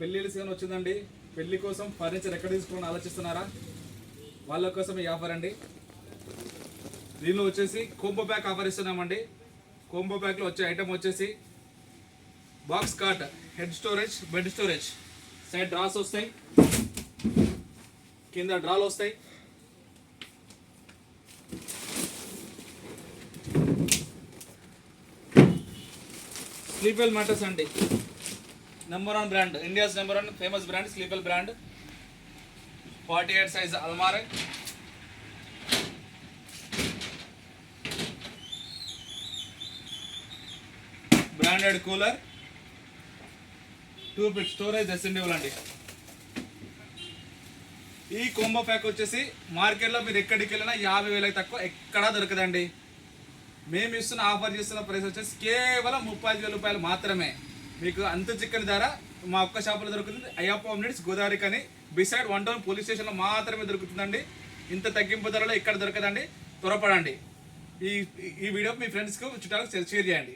పెళ్ళిళ్ళ సీజన్ వచ్చిందండి. పెళ్లి కోసం ఫర్నిచర్ ఎక్కడ తీసుకోవాలని ఆలోచిస్తున్నారా? వాళ్ళ కోసం ఈ ఆఫర్ అండి. దీనిలో వచ్చేసి కోంబో ప్యాక్ ఆఫర్ ఇస్తున్నామండి. కోంబో ప్యాక్లో వచ్చే ఐటమ్ వచ్చేసి box cot, head storage, bed storage, side drawers వస్తాయి, కింద డ్రాలు వస్తాయి, స్లీపల్ మ్యాటర్స్ అండి. Number 1 brand, India's number 1 famous brand Sleepwell brand. 48 size అల్మారా, branded cooler, 2 feet storage extendable అండి. ఈ కోంబో ప్యాక్ వచ్చేసి మార్కెట్లో మీరు ఎక్కడికి వెళ్ళినా 50,000 తక్కువ ఎక్కడా దొరకదండి. మేము ఇస్తున్న ఆఫర్ చేస్తున్న ప్రైస్ వచ్చేసి కేవలం 35,000 రూపాయలు మాత్రమే. మీకు అంత చిక్కని ధర మా ఒక్క షాపులో దొరుకుతుంది. అయ్యప్ప హోమ్నీడ్స్ గోదావరి కానీ బిసైడ్ 1 టౌన్ పోలీస్ స్టేషన్లో మాత్రమే దొరుకుతుందండి. ఇంత తగ్గింపు ధరలో ఎక్కడ దొరకదండి. త్వరపడండి. ఈ వీడియో మీ ఫ్రెండ్స్కి చుట్టాలకు షేర్ చేయండి.